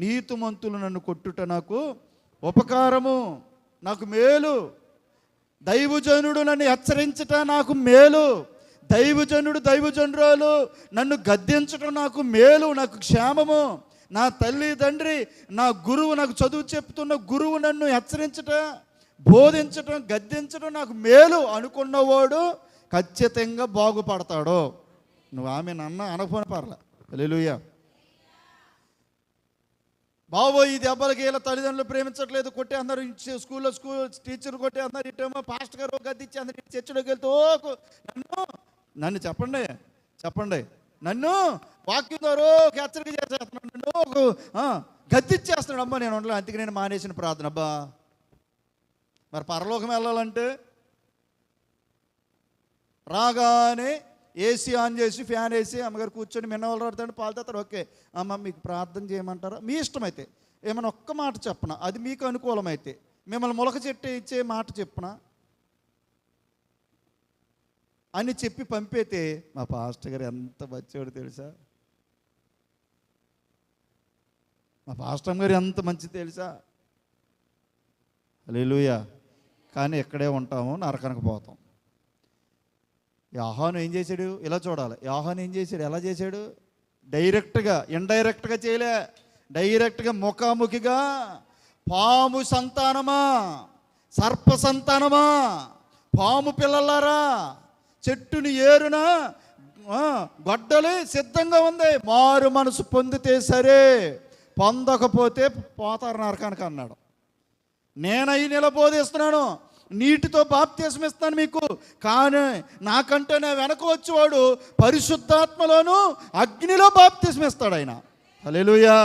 నీతిమంతులు నన్ను కొట్టుట నాకు ఉపకారము, నాకు మేలు. దైవజనుడు నన్ను హెచ్చరించట నాకు మేలు. దైవజనురాలు నన్ను గద్దించటం నాకు మేలు, నాకు క్షేమము. నా తల్లి తండ్రి, నా గురువు, నాకు చదువు చెప్తున్న గురువు నన్ను హెచ్చరించట, బోధించటం, గద్దించడం నాకు మేలు అనుకున్నవాడు ఖచ్చితంగా బాగుపడతాడు. నువ్వు ఆమె నన్న అనుభవం పర్లే. హల్లెలూయా. బాబో ఈ దెబ్బలకి ఇలా తల్లిదండ్రులు ప్రేమించట్లేదు, కొట్టే అందరూ స్కూల్ టీచర్ కొట్టే అందరు, ఇటేమో పాస్టర్ గారు గద్దించి అందరు చర్చిలోకి వెళ్తూ నన్ను చెప్పండి నన్ను వాక్యం ద్వారా హెచ్చరిక చేసేస్తున్నాడు, నన్ను గద్దిచ్చేస్తున్నాడు. అబ్బా నేను ఉండలే, అందుకే నేను మానేసిన ప్రార్థన. అబ్బా మరి పరలోకం వెళ్ళాలంటే రాగానే ఏసీ ఆన్ చేసి ఫ్యాన్ వేసి అమ్మగారు కూర్చొని మిన్నవాళ్ళు ఆడుతాడు, పాలు తాతాడు. ఓకే అమ్మ మీకు ప్రార్థన చేయమంటారా? మీ ఇష్టమైతే ఏమైనా ఒక్క మాట చెప్పనా, అది మీకు అనుకూలమైతే మిమ్మల్ని మొలక చెట్టు ఇచ్చే మాట చెప్పనా అని చెప్పి పంపితే మా పాస్టర్ గారు ఎంత మంచివాడు తెలుసా, మా పాస్టర్ గారు ఎంత మంచిది తెలుసా. హల్లెలూయా. కానీ ఎక్కడే ఉంటాము, నరకానికి పోతాం. యోహాను ఏం చేశాడు? ఇలా చూడాలి. యోహాను ఏం చేశాడు? ఎలా చేశాడు? డైరెక్ట్గా, ఇండైరెక్ట్గా చేయలే, డైరెక్ట్గా ముఖాముఖిగా, పాము సంతానమా, సర్ప సంతానమా, పాము పిల్లలారా, చెట్టుని ఏరున గొడ్డలి సిద్ధంగా ఉంది, మారు మనసు పొందితే సరే, పొందకపోతే పోతారు నరకానికి అన్నాడు. నేనై నిలబోధిస్తున్నాను, నీటితో బాప్తిస్మం ఇస్తాను మీకు, కానీ నాకంటే నా వెనక వచ్చేవాడు పరిశుద్ధాత్మలోను అగ్నిలో బాప్తిస్మం ఇస్తాడు ఆయన. హల్లెలూయా.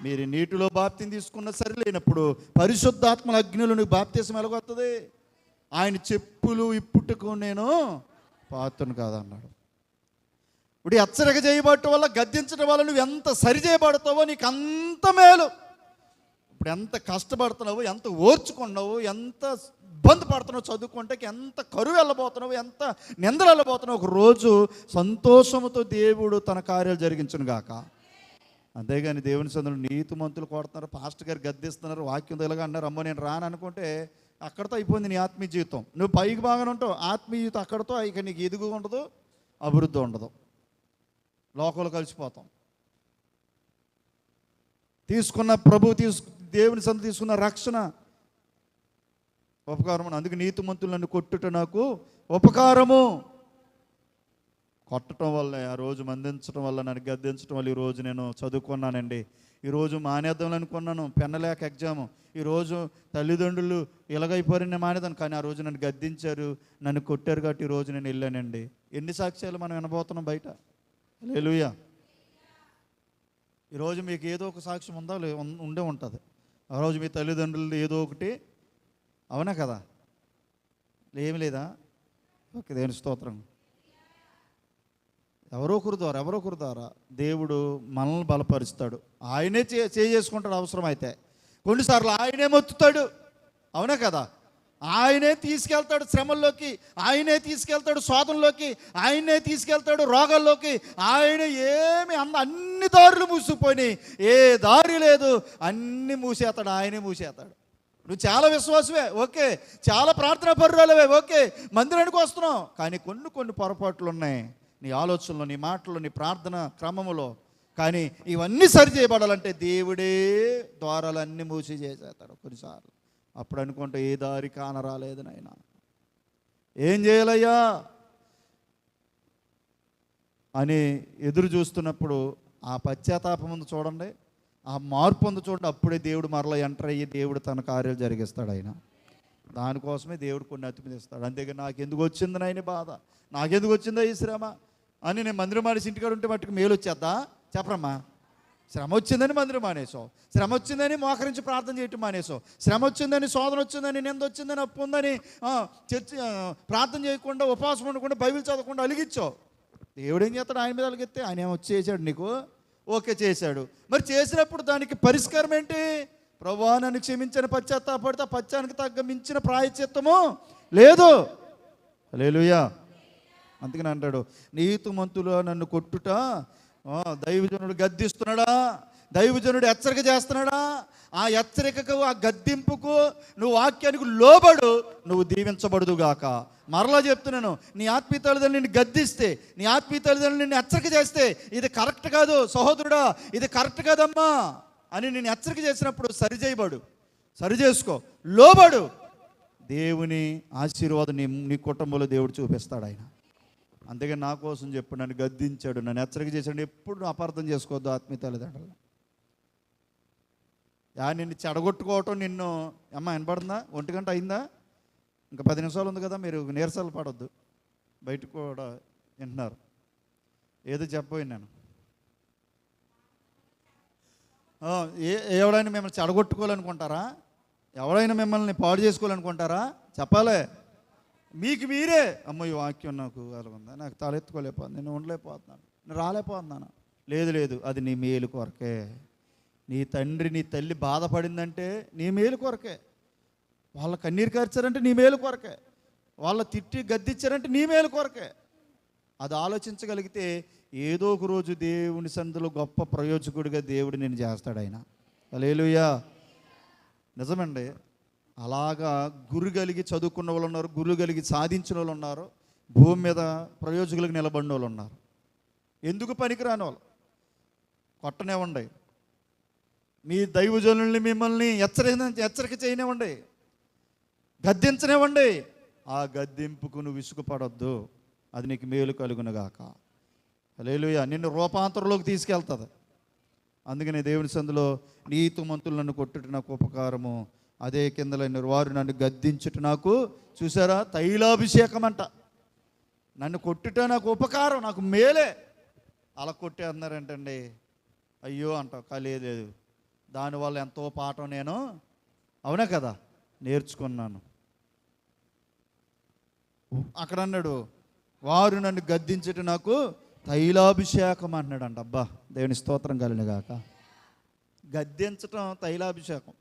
మీరు నీటిలో బాప్తిని తీసుకున్న సరిలేనప్పుడు పరిశుద్ధాత్మల అగ్నిలో నీకు బాప్తిస్మం ఎలాగొస్తుంది? ఆయన చెప్పులు ఇప్పుటకు నేను పాత్రను కాదన్నాడు. ఇప్పుడు హెచ్చరిక చేయబడటం వల్ల, గద్దించడం వల్ల నువ్వు ఎంత సరి చేయబడతావో నీకు అంత మేలు. ఇప్పుడు ఎంత కష్టపడుతున్నావు, ఎంత ఓర్చుకున్నావు, ఎంత ఇబ్బంది పడుతున్నావు, చదువుకుంటే ఎంత కరువు వెళ్ళబోతున్నావు, ఎంత నిందలు వెళ్ళబోతున్నావు, ఒక రోజు సంతోషంతో దేవుడు తన కార్యాలు జరిగించును గాక. అంతేగాని దేవుని సందులో నీతిమంతులు కొడుతున్నారు, పాస్టర్ గారు గద్దిస్తున్నారు, వాక్యం ఇలాగా అన్నారు, అమ్మో నేను రాను అనుకుంటే అక్కడితో అయిపోయింది నీ ఆత్మీయ జీవితం. నువ్వు పైకి బాగానే ఉంటావు, ఆత్మీయ జీవితం అక్కడితో ఇక నీకు ఎదుగు ఉండదు, అభివృద్ధి ఉండదు, లోకంలో కలిసిపోతాం. దేవుని సంత తీసుకున్న రక్షణ ఉపకారము. అందుకే నీతిమంతులు నన్ను కొట్టుట నాకు ఉపకారము. కొట్టడం వల్ల, ఆ రోజు మందించడం వల్ల, నన్ను గద్దించడం వల్ల ఈరోజు నేను చదువుకున్నానండి. ఈరోజు మానేద్దాం అనుకున్నాను, పెన్నలేక ఎగ్జాము. ఈరోజు తల్లిదండ్రులు ఇలాగైపోయారు, నేను మానేదాను, కానీ ఆ రోజు నన్ను గద్దించారు, నన్ను కొట్టారు కాబట్టి ఈరోజు నేను వెళ్ళానండి. ఎన్ని సాక్ష్యాలు మనం వినబోతున్నాం బయట. హల్లెలూయా. ఈరోజు మీకు ఏదో ఒక సాక్ష్యం ఉండే ఉంటుంది. ఆ రోజు మీ తల్లిదండ్రులు ఏదో ఒకటి, అవునా కదా? ఏమి లేదా? ఓకే, దేవుని స్తోత్రం. ఎవరో ఒకరి ద్వారా దేవుడు మనల్ని బలపరుస్తాడు. ఆయనే చేసుకుంటాడు అవసరమైతే. కొన్నిసార్లు ఆయనే మొత్తుతాడు, అవునా కదా? ఆయనే తీసుకెళ్తాడు శ్రమల్లోకి, ఆయనే తీసుకెళ్తాడు శోధనలోకి, ఆయనే తీసుకెళ్తాడు రోగాల్లోకి. ఆయన అన్ని దారులు మూసుకుపోయినాయి, ఏ దారి లేదు, అన్ని మూసేస్తాడు, ఆయనే మూసేస్తాడు. నువ్వు చాలా విశ్వాసమే, ఓకే, చాలా ప్రార్థనా పరురాలవే, ఓకే, మందిరానికి వస్తున్నావు, కానీ కొన్ని పొరపాట్లు ఉన్నాయి నీ ఆలోచనలో, నీ మాటల్లో, నీ ప్రార్థన క్రమములో. కానీ ఇవన్నీ సరి చేయబడాలంటే దేవుడే ద్వారాలన్నీ మూసి చేసేస్తాడు కొన్నిసార్లు. అప్పుడు అనుకుంటే ఏ దారి కానరాలేదు నాయనా, ఏం చేయాలయ్యా అని ఎదురు చూస్తున్నప్పుడు ఆ పశ్చాత్తాపం ఉంది చూడండి, ఆ మార్పు ఉంది చూడండి, అప్పుడే దేవుడు మరలా ఎంటర్ అయ్యి దేవుడు తన కార్యాలు జరిగిస్తాడు. ఆయన దానికోసమే దేవుడు కొన్ని అతిమిస్తాడు. అంతేగా నాకెందుకు వచ్చింది నాయన బాధ, నాకెందుకు వచ్చిందా ఈ శ్రమ అని నేను మందిరం మానేసి ఇంటికాడ ఉంటే మట్టుకు మేలు వచ్చేద్దా? చెప్పరమ్మా. శ్రమ వచ్చిందని మందిరం మానేసావు, శ్రమ వచ్చిందని మోకరించి ప్రార్థన చేయటం మానేసావు, శ్రమ వచ్చిందని, శోధన వచ్చిందని, నింద వచ్చిందని, అప్పు ఉందని చర్చి ప్రార్థన చేయకుండా, ఉపవాసం ఉండకుండా, బైబిల్ చదవకుండా అలిగిచ్చావు. దేవుడు ఏం చేస్తాడు? ఆయన మీద అలిగిస్తే ఆయన ఏమో వచ్చి చేశాడు నీకు, ఓకే చేశాడు. మరి చేసినప్పుడు దానికి పరిష్కారం ఏంటి? ప్రభువా నన్ను క్షమించని పశ్చాత్తాపడితే పశ్చానికి తగ్గ మించిన ప్రాయశ్చిత్తము లేదు. హల్లెలూయా. అందుకని అంటాడు, నీతిమంతులు నన్ను కొట్టుట, దైవజనుడు గద్దిస్తున్నాడా, దైవజనుడు హెచ్చరిక చేస్తున్నాడా? ఆ హెచ్చరికకు, ఆ గద్దింపుకు నువ్వు వాక్యానికి లోబడు, నువ్వు దీవించబడుదుగాక. మరలా చెప్తున్నాను, నీ ఆత్మీయ తల్లిదండ్రులు నిన్ను గద్దిస్తే, నీ ఆత్మీయ తల్లిదండ్రులు నిన్ను హెచ్చరిక చేస్తే, ఇది కరెక్ట్ కాదు సహోదరుడా, ఇది కరెక్ట్ కాదమ్మా అని నేను హెచ్చరిక చేసినప్పుడు సరిచేయబడు, సరి చేసుకో, లోబడు. దేవుని ఆశీర్వాదం నీ కుటుంబంలో దేవుడు చూపిస్తాడు ఆయన. అందుకే నా కోసం చెప్పు, నన్ను గద్దించాడు, నన్ను హెచ్చరిక చేశాడు. ఎప్పుడు అపార్థం చేసుకోవద్దు ఆత్మీయ తల్లిదండ్రులు. నిన్ను చెడగొట్టుకోవటం, నిన్ను అమ్మ వినపడుతుందా? 1 గంట అయిందా? ఇంకా 10 నిమిషాలు ఉంది కదా, మీరు నీరసాలు పడొద్దు. బయటకు కూడా వింటున్నారు. ఏదో చెప్పబోయినాను. ఎవడైనా మిమ్మల్ని చెడగొట్టుకోవాలనుకుంటారా? ఎవరైనా మిమ్మల్ని పాడు చేసుకోవాలనుకుంటారా? చెప్పాలే. మీకు మీరే, అమ్మో ఈ వాక్యం నాకు అలాగుందా, నాకు తలెత్తుకోలేకపోతుంది, నేను ఉండలేకపోతున్నాను, నేను రాలేకపోతున్నాను. లేదు, అది నీ మేలు కొరకే. నీ తండ్రి నీ తల్లి బాధపడిందంటే నీ మేలు కొరకే. వాళ్ళ కన్నీరు కార్చారంటే నీ మేలు కొరకే. వాళ్ళ తిట్టి గద్దిచ్చారంటే నీ మేలు కొరకే. అది ఆలోచించగలిగితే ఏదో ఒక రోజు దేవుని సన్నిధిలో గొప్ప ప్రయోజకుడిగా దేవుడు నేను చేస్తాడు ఆయన. హల్లెలూయా. నిజమండి. అలాగా గురు కలిగి చదువుకున్న వాళ్ళు ఉన్నారు, గురు కలిగి సాధించిన వాళ్ళు ఉన్నారు, భూమి మీద ప్రయోజకులకు నిలబడిన వాళ్ళు ఉన్నారు. ఎందుకు పనికిరాని వాళ్ళు కొట్టనివ్వండి, మీ దైవజనుల్ని మిమ్మల్ని హెచ్చరిక చేయనివ్వండి, గద్దించనివ్వండి. ఆ గద్దింపుకు నువ్వు విసుగుపడొద్దు, అది నీకు మేలు కలుగునుగాక. హల్లెలూయా. నిన్ను రూపాంతరంలోకి తీసుకెళ్తుంది. అందుకని దేవుని సందులో నీతిమంతులు నన్ను కొట్టుట నాకు ఉపకారము, అదే కిందలైన వారు నన్ను గద్దించుట నాకు, చూసారా, తైలాభిషేకం అంట. నన్ను కొట్టుట నాకు ఉపకారం, నాకు మేలే. అలా కొట్టే అన్నారంటండి, అయ్యో అంటావు. లేదు, దానివల్ల ఎంతో పాఠం నేను, అవునా కదా, నేర్చుకున్నాను. అక్కడ అన్నాడు, వారు నన్ను గద్దించుట నాకు తైలాభిషేకం అన్నాడు అంట. అబ్బా, దేవుని స్తోత్రం కలుగునుగాక. గద్దించటం తైలాభిషేకం.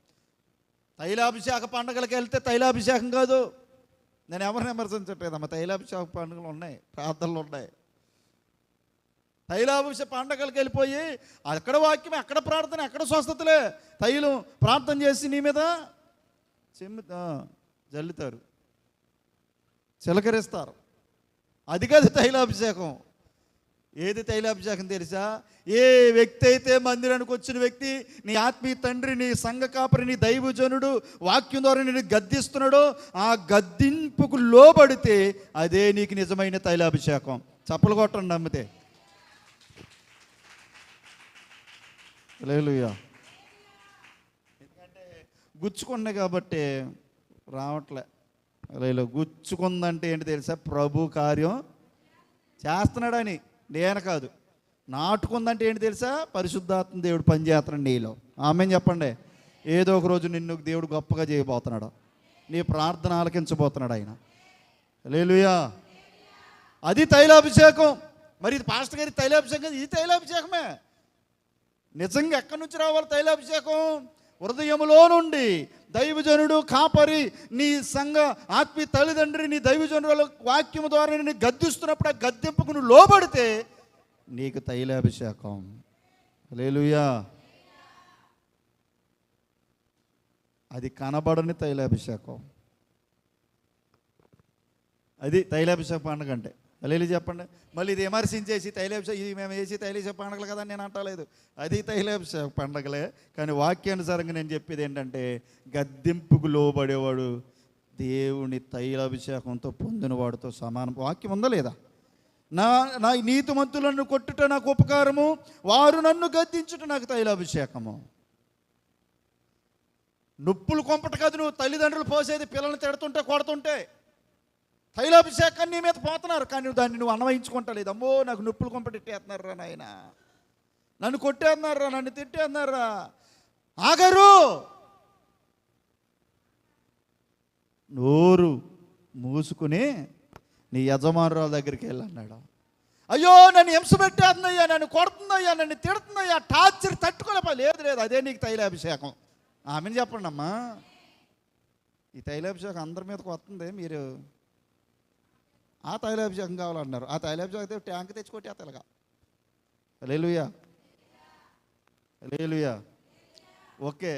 తైలాభిషేక పండుగలకు వెళ్తే తైలాభిషేకం కాదు. నేను ఎవరిని విమర్శించట్లేదమ్మా, తైలాభిషేక పండుగలు ఉన్నాయి, ప్రార్థనలు ఉన్నాయి. తైలాభిషేక పండగలకు వెళ్ళిపోయి అక్కడ వాక్యం, అక్కడ ప్రార్థన, అక్కడ స్వస్థతలే. తైలం ప్రార్థన చేసి నీ మీద జల్లుతారు, చిలకరిస్తారు. అది కాదు తైలాభిషేకం. ఏది తైలాభిషేకం తెలుసా? ఏ వ్యక్తి అయితే మందిరానికి వచ్చిన వ్యక్తి, నీ ఆత్మీయ తండ్రి, నీ సంఘ కాపరి, నీ దైవజనుడు వాక్యం ద్వారా నేను గద్దిస్తున్నాడో, ఆ గద్దింపుకు లోబడితే అదే నీకు నిజమైన తైలాభిషేకం. చప్పలు కొట్టండి నమ్మితే. హల్లెలూయా. ఎందుకంటే గుచ్చుకున్నాయి కాబట్టి రావట్లే. హల్లెలూయా. గుచ్చుకుందంటే ఏంటి తెలుసా? ప్రభు కార్యం చేస్తున్నాడని, నేను కాదు. నాటుకుందంటే ఏంటి తెలుసా? పరిశుద్ధాత్మ దేవుడు పనిచేస్తున్నాడు నీలో. ఆమేన్ చెప్పండి. ఏదో ఒక రోజు నిన్ను దేవుడు గొప్పగా చేయబోతున్నాడు, నీ ప్రార్థన ఆలకించబోతున్నాడు ఆయన. హల్లెలూయా. అది తైలాభిషేకం. మరి ఇది పాస్టర్ గారి తైలాభిషేకం, ఇది తైలాభిషేకమే. నిజంగా ఎక్కడి నుంచి రావాలి తైలాభిషేకం? హృదయములో నుండి. దైవజనుడు కాపరి, నీ సంఘ ఆత్మీయ తల్లిదండ్రి, నీ దైవజనుల వాక్యము ద్వారా నేను గద్దిస్తున్నప్పుడు ఆ గద్దింపుకు నువ్వు లోబడితే నీకు తైలాభిషేకం. హల్లెలూయా. అది కనబడని తైలాభిషేకం. అది తైలాభిషేక పండుగ అంటే. హల్లెలూయా చెప్పండి. మళ్ళీ ఇది విమర్శించేసి తైలాభిషేకం, ఇది మేము వేసి తైలాభిషేక పండుగలు కదా నేను అంటలేదు. అది తైలాభిషేక పండుగలే. కానీ వాక్యానుసారంగా నేను చెప్పేది ఏంటంటే, గద్దింపుకు లోబడేవాడు దేవుని తైలాభిషేకంతో పొందిన వాడితో సమానం. వాక్యం ఉందా లేదా? నా నీతిమంతులను కొట్టుట నాకు ఉపకారము, వారు నన్ను గద్దించుట నాకు తైలాభిషేకము. నొప్పులు కొంపట కాదు నువ్వు తల్లిదండ్రులు పోసేది, పిల్లల్ని తిడుతుంటే కొడుతుంటే. తైలాభిషేకాన్ని నీ మీద పోతున్నారు, కానీ దాన్ని నువ్వు అన్వయించుకుంటలేదు. అమ్మో నాకు నొప్పులు కొంపటెట్టేస్తున్నారా నాయన, నన్ను కొట్టేస్తున్నారా, నన్ను తిట్టేస్తున్నారా. ఆగరు. నోరు మూసుకుని నీ యజమానురాల దగ్గరికి వెళ్ళన్నాడు. అయ్యో నన్ను హింస పెట్టేస్తుందయ్యా, నన్ను కొడుతుందయ్యా, నన్ను తిడుతుందయ్యా, టార్చర్ తట్టుకోలేపా. లేదు, అదే నీకు తైలాభిషేకం. ఆమెను చెప్పండి అమ్మా. ఈ తైలాభిషేకం అందరి మీదకి వస్తుంది. మీరు ఆ తైలాభిషేకం కావాలన్నారు. ఆ తైలాభిషేకం ట్యాంక్ తెచ్చుకోటి అతలుగా. హల్లెలూయా. హల్లెలూయా. ఓకే,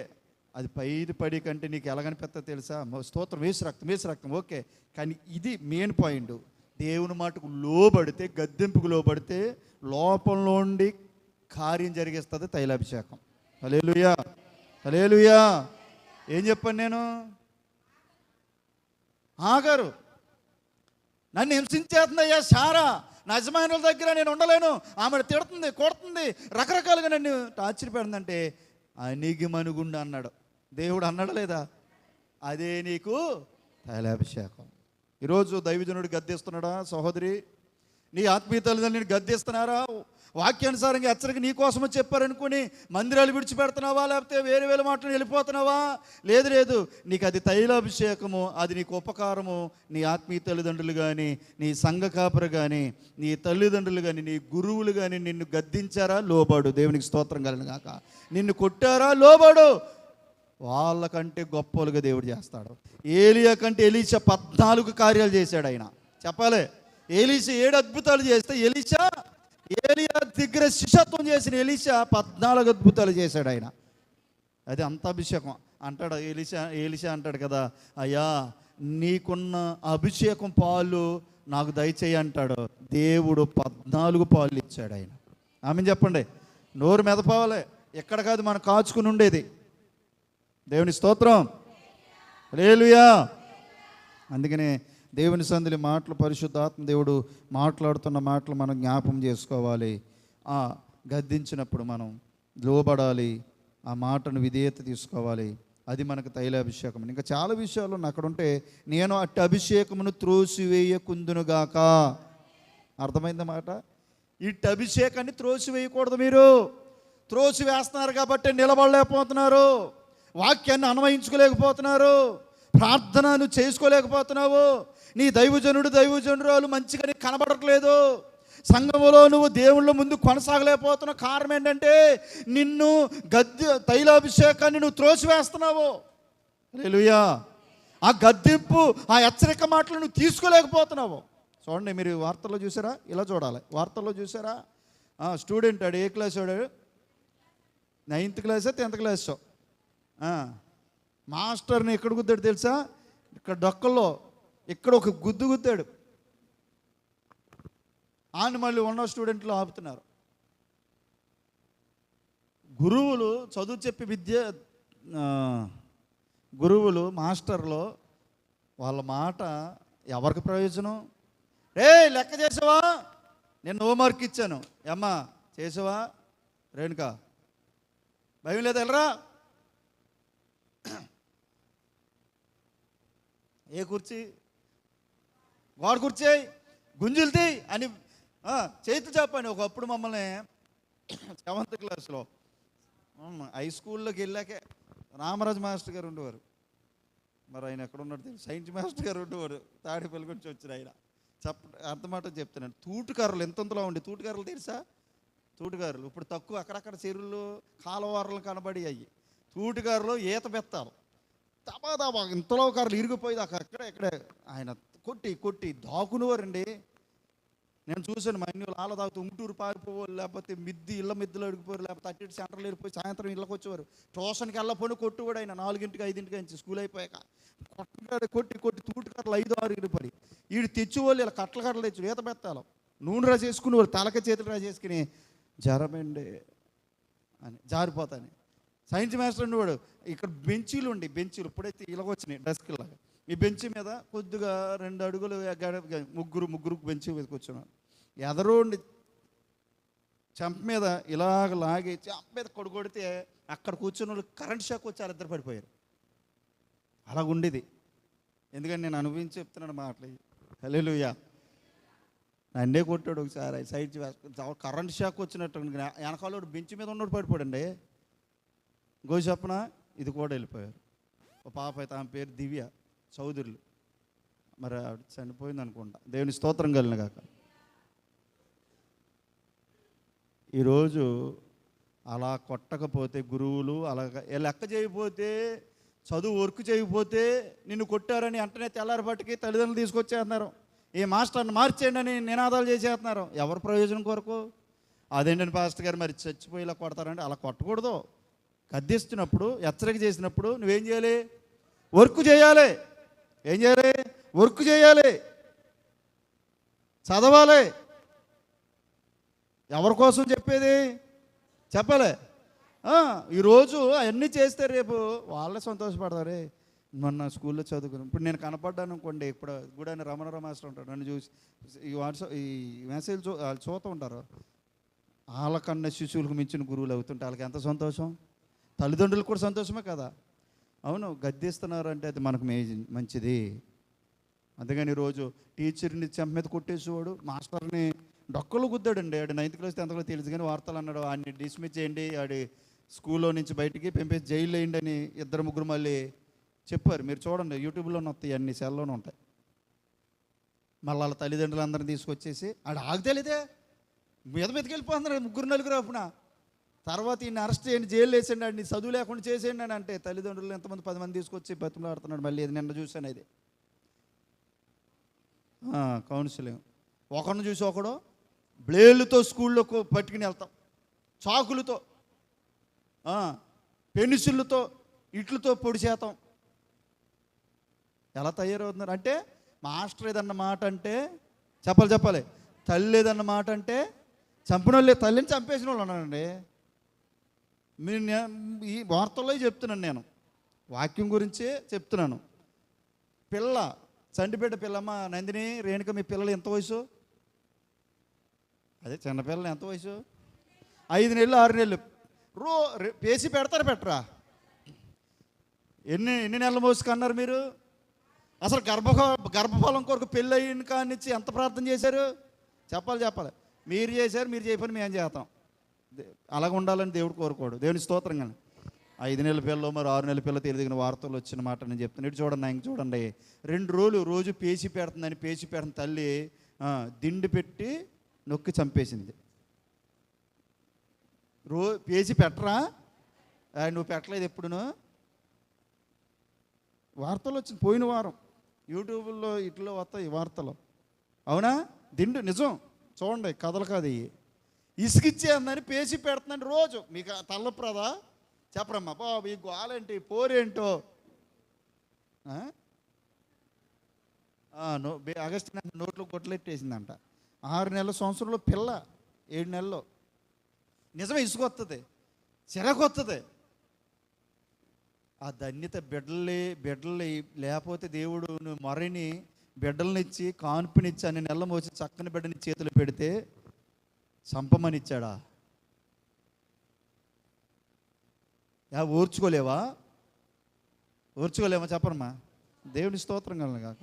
అది పైది పడి కంటే నీకు ఎలాగనిపిస్తుందో తెలుసా? స్తోత్రం, వేసి రక్తం ఓకే. కానీ ఇది మెయిన్ పాయింట్. దేవుని మాటకు లోబడితే, గద్దెంపుకు లోబడితే లోపంలో ఉండి కార్యం జరిగిస్తుంది తైలాభిషేకం. హల్లెలూయా, హల్లెలూయా. ఏం చెప్పాను నేను? ఆగారు నన్ను హింసించేస్తుందయ్యా సారా, నా యజమానుల దగ్గర నేను ఉండలేను, ఆమె తిడుతుంది, కొడుతుంది, రకరకాలుగా నన్ను టార్చర్ పెడుతుందంటే అణిగిమనుగుండు అన్నాడు దేవుడు. అన్నాడు లేదా? అదే నీకు తైలాభిషేకం. ఈరోజు దైవజనుడు గద్దిస్తున్నాడా? సహోదరి, నీ ఆత్మీయ తల్లిదండ్రులు గద్దిస్తున్నారా? వాక్యానుసారంగా హెచ్చరిక నీ కోసమో చెప్పారనుకుని మందిరాలు విడిచిపెడుతున్నావా? లేకపోతే వేరే వేరే మాటలు వెళ్ళిపోతున్నావా? లేదు, నీకు అది తైలాభిషేకము, అది నీకు ఉపకారము. నీ ఆత్మీయ తల్లిదండ్రులు కానీ, నీ సంఘ కాపరు కానీ, నీ తల్లిదండ్రులు కానీ, నీ గురువులు కానీ నిన్ను గద్దించారా? లోబడు. దేవునికి స్తోత్రం కలుగును గాక. నిన్ను కొట్టారా? లోబడు. వాళ్ళకంటే గొప్పలుగా దేవుడు చేస్తాడు. ఏలియా కంటే ఎలీషా 14 కార్యాలు చేశాడు ఆయన. చెప్పాలి, ఎలీషా 7 అద్భుతాలు చేస్తే ఏలియా దగ్గర శిష్యత్వం చేసిన ఎలీషా 14 అద్భుతాలు చేశాడు ఆయన. అది అంత అభిషేకం. అంటాడు ఎలీషా అంటాడు కదా, అయ్యా నీకున్న అభిషేకం పాలు నాకు దయచేయి అంటాడు. దేవుడు 14 పాలు ఇచ్చాడు ఆయన. ఆమె చెప్పండి, నోరు మెదపావాలి, ఎక్కడ కాదు మనం కాచుకుని ఉండేది. దేవుని స్తోత్రం, హల్లెలూయా. అందుకనే దేవుని సంధిలో మాటలు, పరిశుద్ధాత్మ దేవుడు మాట్లాడుతున్న మాటలు మనం జ్ఞాపం చేసుకోవాలి. గద్దించినప్పుడు మనం లోబడాలి, ఆ మాటను విధేయత తీసుకోవాలి. అది మనకు తైలాభిషేకం. ఇంకా చాలా విషయాలు అక్కడ ఉంటే, నేను అట్టి అభిషేకమును త్రోసివేయకుందునుగాక. అర్థమైంది మాట? ఇట్టి అభిషేకాన్ని త్రోసివేయకూడదు. మీరు త్రోసివేస్తున్నారు కాబట్టి నిలబడలేకపోతున్నారు, వాక్యాన్ని అన్వయించుకోలేకపోతున్నారు, ప్రార్థనను చేసుకోలేకపోతున్నావు, నీ దైవజనురాలు మంచిగా కనబడట్లేదు, సంఘములో నువ్వు దేవుళ్ళ ముందు కొనసాగలేకపోతున్నావు. కారణం ఏంటంటే నిన్ను తైలాభిషేకాన్ని నువ్వు త్రోసివేస్తున్నావు. హల్లెలూయా. ఆ గద్దింపు, ఆ హెచ్చరిక మాటలు నువ్వు తీసుకోలేకపోతున్నావు. చూడండి, మీరు వార్తల్లో చూసారా? ఇలా చూడాలి. వార్తల్లో చూసారా? స్టూడెంట్ ఆడు, ఏ క్లాస్ వాడు? 9th క్లాసో 10th క్లాసో. మాస్టర్ని ఎక్కడ గుద్దాడు తెలుసా? ఇక్కడ డొక్కల్లో ఇక్కడ ఒక గుద్దాడు. ఆయన మళ్ళీ ఉన్న స్టూడెంట్లు ఆపుతున్నారు. గురువులు చదువు చెప్పి గురువులు, మాస్టర్లు, వాళ్ళ మాట ఎవరికి ప్రయోజనం? లెక్క చేసావా? నేను హోంవర్క్ ఇచ్చాను, అమ్మా చేసావా? రేణుకా భయం లేదా? వెళ్ళరా. ఏ కుర్చీ? గోడ కుర్చీ, గుంజులది అని చేతులు చెప్పండి. ఒకప్పుడు మమ్మల్ని 7th క్లాస్లో హై స్కూల్లోకి వెళ్ళాకే రామరాజు మాస్టర్ గారు ఉండేవారు. మరి ఆయన ఎక్కడ ఉన్నాడు తెలుసు? సైన్స్ మాస్టర్ గారు ఉండేవారు. తాడేపల్లి గురించి వచ్చారు ఆయన. అర్థమాట చెప్తున్నాను. తూటుకర్రలు ఎంతలో ఉండే తూటుకర్రలు తెలుసా? తూటుగారులు ఇప్పుడు తక్కువ, అక్కడక్కడ చెరువులు కాలువలు కనబడి అయ్యి తూటుగారులు ఈత బెత్తాలు తబాదాబా ఇంతలో కర్రలు ఇరిగిపోయి అక్కడే ఆయన కొట్టి దాకునేవారండి. నేను చూశాను. మా అన్ని ఆల తాగుతూ ఉంటూరు పారిపోవాలి, లేకపోతే ఇళ్ళ మిద్దెలు అడిగిపోయారు, లేకపోతే అట్టి సెంటర్లు వెళ్ళిపోయి సాయంత్రం ఇళ్ళకి వచ్చేవారు. ట్యూషన్కి వెళ్ళపోయి కొట్టువాడు ఆయన. 4ంటికి 5ంటికి నుంచి స్కూల్ అయిపోయాక కొట్టి తూటుకర్రలు 5-6 ఇరిగిపడి వీడు తెచ్చేవాళ్ళు. ఇలా కట్టలు తెచ్చు ఈత బెత్తాలు నూనె రాసేసుకుని వాళ్ళు తలక చేతులు రాసేసుకుని జరమండి అని జారిపోతాను. సైన్స్ మాస్టర్ ఉండేవాడు. ఇక్కడ బెంచీలు ఇప్పుడైతే ఇలాగ వచ్చినాయి డెస్క్లాగా. ఈ బెంచ్ మీద కొద్దిగా 2 అడుగులు ముగ్గురు బెంచ్ మీద కూర్చున్నారు. ఎదరోండి చెంప మీద ఇలాగ లాగి చెంప మీద కొడితే అక్కడ కూర్చున్న వాళ్ళు కరెంట్ షాక్ వచ్చి వాళ్ళిద్దరు పడిపోయారు. అలాగుండేది. ఎందుకంటే నేను అనుభవించి చెప్తున్నాను మాటలు. హల్లెలూయా. నన్నే కొట్టాడు ఒకసారి సైడ్ కరెంట్ షాక్ వచ్చినట్టు. వెనకాల బెంచ్ మీద ఉన్నోడు పడిపోడండి. గోసి చెప్పన ఇది కూడా వెళ్ళిపోయారు. ఒక పాప అయితే ఆమె పేరు దివ్య చౌదరులు. మరి ఆవిడ చనిపోయింది అనుకుంటా. దేవుని స్తోత్రం కలిగిన కాక. ఈరోజు అలా కొట్టకపోతే గురువులు అలాగా లెక్క చేయకపోతే, చదువు వర్క్ చేయకపోతే నిన్ను కొట్టారని వెంటనే తెల్లారిపట్టుకి తల్లిదండ్రులు తీసుకొచ్చేస్తున్నారు. ఈ మాస్టర్ని మార్చేయండి అని నినాదాలు చేసేస్తున్నారు. ఎవరి ప్రయోజనం కొరకు? అదేంటండి పాస్టర్ గారు మరి చచ్చిపోయేలా కొడతారంటే అలా కొట్టకూడదు. గద్దిస్తున్నప్పుడు, హెచ్చరిక చేసినప్పుడు నువ్వేం చేయాలి? వర్క్ చేయాలి. ఏం చేయాలి? వర్క్ చేయాలి, చదవాలి. ఎవరి కోసం చెప్పేది? చెప్పాలి. ఈరోజు అవన్నీ చేస్తే రేపు వాళ్ళే సంతోషపడతారే. మొన్న స్కూల్లో చదువుకున్నాను, ఇప్పుడు నేను కనపడ్డాను అనుకోండి, ఇప్పుడు గుడైన రమణరావు మాస్టర్ ఉంటాడు, నన్ను చూసి ఈ మెసేజ్ చూస్తూ ఉంటారు. వాళ్ళకన్నా శిశువులకు మించిన గురువులు అవుతుంటే వాళ్ళకి ఎంత సంతోషం. తల్లిదండ్రులకు కూడా సంతోషమే కదా. అవును, గద్దిస్తున్నారు అంటే అది మనకు మంచిది. అందుకని ఈరోజు టీచర్ని చెంప మీద కొట్టేసేవాడు, మాస్టర్ని డొక్కలు గుద్దాడండి. ఆడు 9th క్లాస్ 10th క్లాస్ తెలుసు కానీ వార్తలు అన్నాడు, వాడిని డిస్మిస్ చేయండి, ఆడి స్కూల్లో నుంచి బయటికి పంపేసి జైల్లో వేయండి అని 2-3 మళ్ళీ చెప్పారు. మీరు చూడండి, యూట్యూబ్లోనే వస్తాయి, అన్ని సెల్లోనే ఉంటాయి. మళ్ళీ వాళ్ళ తల్లిదండ్రులందరినీ తీసుకొచ్చేసి ఆడు ఆగుతలేదే మీదకి వెళ్ళిపోతున్నారు 3-4 అప్పున. తర్వాత ఈయన అరెస్ట్ చేయండి, జైలు వేసేయండి, ఆడిని చదువు లేకుండా చేసేయండి అని అంటే తల్లిదండ్రులు ఎంతమంది 10 మంది తీసుకొచ్చి బతుకులాడుతున్నాడు. మళ్ళీ ఇది నిన్న చూశాను. ఇది కౌన్సిలింగ్. ఒకరిని చూసి ఒకడు బ్లేడ్లతో స్కూల్లో పట్టుకుని వెళ్తాం, చాకులతో, పెన్సిళ్ళతో, ఇట్లతో పొడి చేతాం. ఎలా తయారవుతున్నారు అంటే, మాస్టర్ ఏదన్న మాట అంటే చెప్పాలి, తల్లి ఏదన్న మాట అంటే చంపిన వాళ్ళే, తల్లిని చంపేసిన వాళ్ళు ఉన్నారండి. మీరు ఈ వార్తల్లో చెప్తున్నాను, నేను వాక్యం గురించే చెప్తున్నాను. పిల్ల చంటిబిడ్డ పిల్లమ్మ నందిని, రేణుక, మీ పిల్లలు ఎంత వయసు? అదే చిన్నపిల్లలు ఎంత వయసు? 5 నెలలు 6 నెలలు. పేసి పెడతారు పెట్టరా? ఎన్ని నెలల మోసుకన్నారు మీరు? అసలు గర్భఫలం కొరకు పెళ్ళి అయిన కానిచ్చి ఎంత ప్రార్థన చేశారు? చెప్పాలి. మీరు చేశారు, మీరు చేయని మేము చేస్తాం. అలాగ ఉండాలని దేవుడు కోరుకోడు. దేవుని స్తోత్రం. కానీ 5 నెలల పిల్లలు మరి 6 నెలల పిల్లలు తెలియగిన వార్తలు వచ్చిన మాట నేను చెప్తాను. ఇటు చూడండి, ఇంక చూడండి. 2 రోజులు రోజు పేసి పెడుతున్న తల్లి దిండి పెట్టి నొక్కి చంపేసింది. పేసి పెట్టరా? నువ్వు పెట్టలేదు ఎప్పుడును? వార్తలు వచ్చింది పోయిన వారం, యూట్యూబ్లో ఇట్లో వస్తాయి వార్తలు. అవునా? దిండు నిజం. చూడండి, కథలు కాదు ఇవి. ఇసుకిచ్చేందని పేసి పెడుతుందని రోజు. మీకు తల్లప్రదా? చెప్పరమ్మా బాబు, ఈ గోలేంటి పోరేంటో. ఆగస్టు నోట్లో గొడ్లెట్టేసిందంట. 6 నెలల సంవత్సరంలో పిల్ల 7 నెలల్లో. నిజమే, ఇసుకొస్తుంది, చిరకొస్తుంది. ఆ ధన్యత బిడ్డల్ని లేకపోతే దేవుడు మరిని బిడ్డలనిచ్చి కాన్పునిచ్చి అన్ని నెలలు మోసి చక్కని బిడ్డని చేతులు పెడితే చంపమనిచ్చాడా? ఓర్చుకోలేమా చెప్పరమ్మా. దేవుని స్తోత్రం కలను కాక.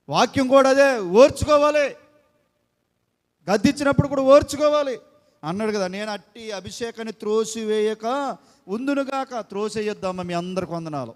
వాక్యం కూడా అదే, ఓర్చుకోవాలి. గద్దించినప్పుడు కూడా ఓర్చుకోవాలి అన్నాడు కదా. నేను అట్టి అభిషేకాన్ని త్రోసివేయక ఉందునుగాక. త్రోసేయొద్దమ్మా. మీ అందరికి వందనాలు.